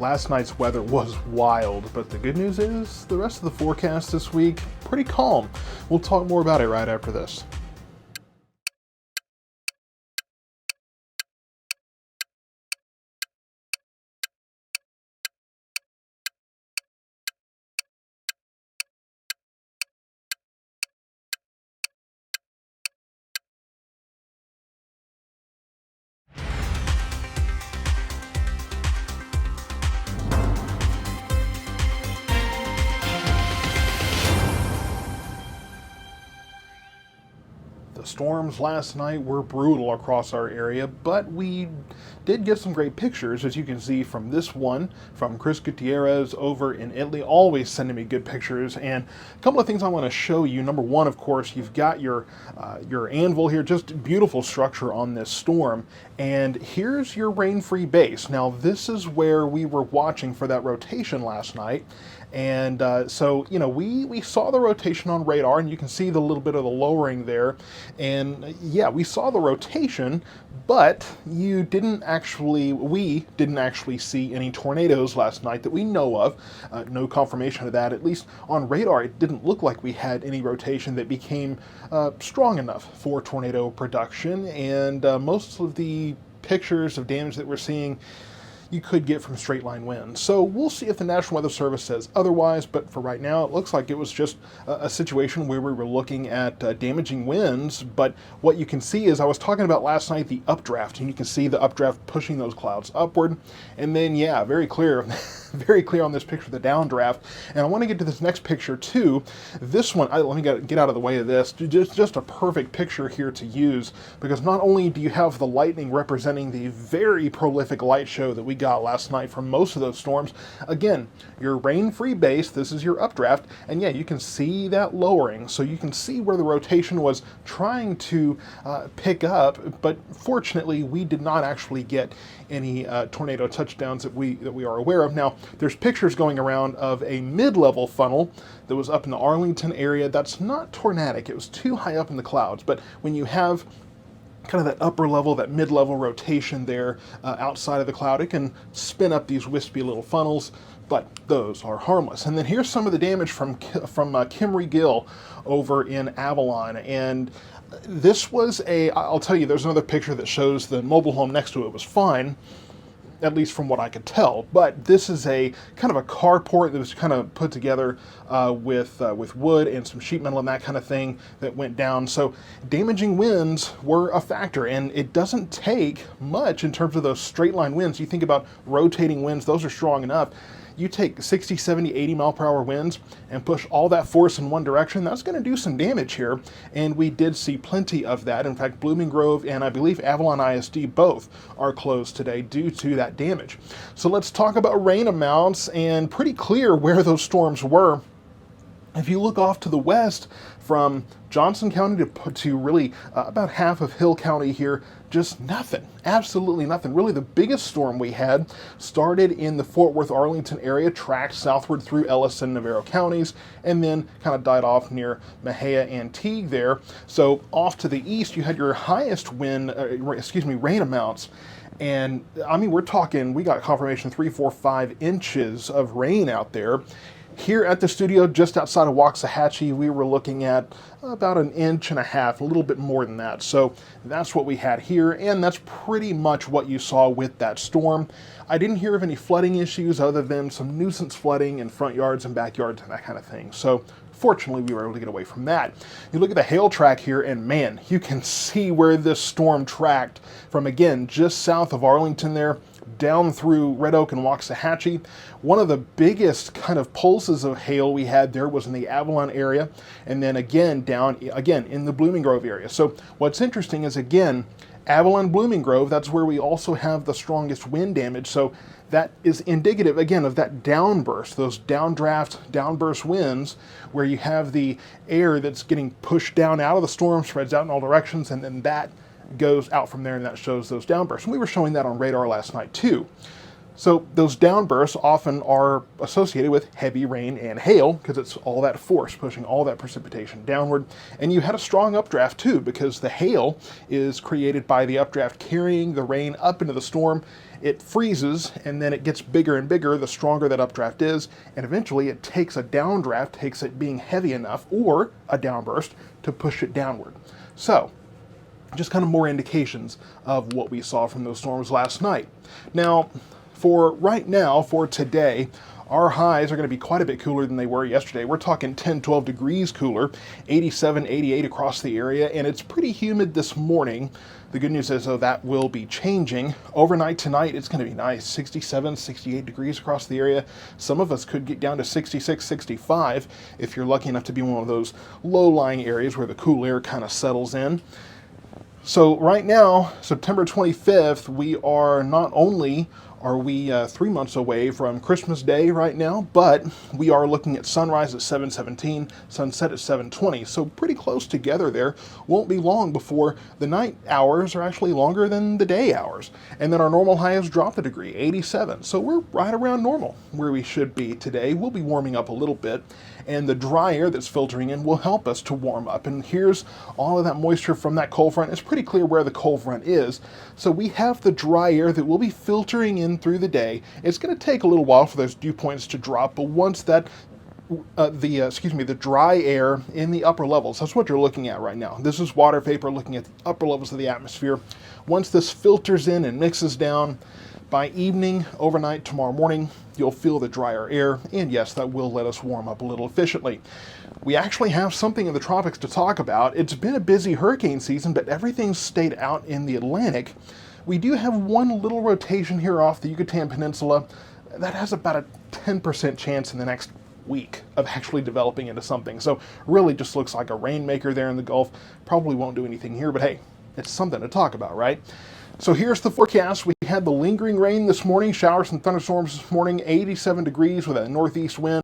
Last night's weather was wild, but the good news is the rest of the forecast this week, pretty calm. We'll talk more about it right after this. The storms last night were brutal across our area, but we did get some great pictures, as you can see from this one from Chris Gutierrez over in Italy, always sending me good pictures. And a couple of things I want to show you. Number one, of course, you've got your anvil here, just beautiful structure on this storm. And here's your rain-free base. Now, this is where we were watching for that rotation last night. And so, you know, we saw the rotation on radar, and you can see the little bit of the lowering there. And yeah, we saw the rotation, but we didn't actually see any tornadoes last night that we know of. No confirmation of that. At least on radar, it didn't look like we had any rotation that became strong enough for tornado production. And most of the pictures of damage that we're seeing you could get from straight line winds. So we'll see if the National Weather Service says otherwise, but for right now it looks like it was just a situation where we were looking at damaging winds. But what you can see is, I was talking about last night, the updraft, and you can see the updraft pushing those clouds upward. And then, yeah, very clear very clear on this picture, the downdraft. And I want to get to this next picture too. This one, let me get out of the way of this. Just a perfect picture here to use, because not only do you have the lightning representing the very prolific light show that we got last night from most of those storms. Again, your rain-free base, this is your updraft, and yeah, you can see that lowering. So you can see where the rotation was trying to pick up, but fortunately we did not actually get any tornado touchdowns that we are aware of. Now, there's pictures going around of a mid-level funnel that was up in the Arlington area. That's not tornadic. It was too high up in the clouds. But when you have kind of that upper level, that mid-level rotation there outside of the cloud, it can spin up these wispy little funnels, but those are harmless. And then here's some of the damage from Kimry Gill over in Avalon. And this was I'll tell you, there's another picture that shows the mobile home next to it was fine, at least from what I could tell. But this is a kind of a carport that was kind of put together with wood and some sheet metal and that kind of thing that went down. So damaging winds were a factor, and it doesn't take much in terms of those straight line winds. You think about rotating winds, those are strong enough. You take 60, 70, 80 mile per hour winds and push all that force in one direction, that's going to do some damage here. And we did see plenty of that. In fact, Blooming Grove and I believe Avalon ISD both are closed today due to that damage. So let's talk about rain amounts, and pretty clear where those storms were. If you look off to the west from Johnson County to really about half of Hill County here, just nothing, absolutely nothing. Really, the biggest storm we had started in the Fort Worth, Arlington area, tracked southward through Ellis and Navarro counties, and then kind of died off near Mexia and Teague there. So off to the east, you had your highest rain amounts. And I mean, we're talking, we got confirmation 3, 4, 5 inches of rain out there. Here at the studio, just outside of Waxahachie, we were looking at about 1.5 inches, a little bit more than that. So that's what we had here, and that's pretty much what you saw with that storm. I didn't hear of any flooding issues other than some nuisance flooding in front yards and backyards and that kind of thing. So fortunately, we were able to get away from that. You look at the hail track here, and man, you can see where this storm tracked from, again, just south of Arlington there, down through Red Oak and Waxahachie. One of the biggest kind of pulses of hail we had there was in the Avalon area, and then again down in the Blooming Grove area. So what's interesting is, again, Avalon, Blooming Grove, that's where we also have the strongest wind damage. So that is indicative, again, of that downburst, those downdraft, downburst winds, where you have the air that's getting pushed down out of the storm, spreads out in all directions, and then that goes out from there, and that shows those downbursts. And we were showing that on radar last night too. So those downbursts often are associated with heavy rain and hail because it's all that force pushing all that precipitation downward. And you had a strong updraft too because the hail is created by the updraft carrying the rain up into the storm. It freezes and then it gets bigger and bigger the stronger that updraft is, and eventually it takes a downdraft, takes it being heavy enough, or a downburst, to push it downward. So just kind of more indications of what we saw from those storms last night. Now, for right now, for today, our highs are going to be quite a bit cooler than they were yesterday. We're talking 10, 12 degrees cooler, 87, 88 across the area, and it's pretty humid this morning. The good news is, though, that will be changing. Overnight tonight, it's going to be nice, 67, 68 degrees across the area. Some of us could get down to 66, 65 if you're lucky enough to be in one of those low-lying areas where the cool air kind of settles in. So right now, September 25th, we are not only are we 3 months away from Christmas Day right now, but we are looking at sunrise at 7:17, sunset at 7:20, so pretty close together there. Won't be long before the night hours are actually longer than the day hours. And then our normal high has dropped a degree, 87, so we're right around normal where we should be today. We'll be warming up a little bit, and the dry air that's filtering in will help us to warm up. And here's all of that moisture from that cold front. It's pretty clear where the cold front is. So we have the dry air that will be filtering in through the day. It's going to take a little while for those dew points to drop, but once that the dry air in the upper levels, that's what you're looking at right now. This is water vapor looking at the upper levels of the atmosphere. Once this filters in and mixes down, by evening, overnight, tomorrow morning, you'll feel the drier air, and yes, that will let us warm up a little efficiently. We actually have something in the tropics to talk about. It's been a busy hurricane season, but everything's stayed out in the Atlantic. We do have one little rotation here off the Yucatan Peninsula that has about a 10% chance in the next week of actually developing into something. So really just looks like a rainmaker there in the Gulf. Probably won't do anything here, but hey, it's something to talk about, right? So here's the forecast. We had the lingering rain this morning, showers and thunderstorms this morning, 87 degrees with a northeast wind.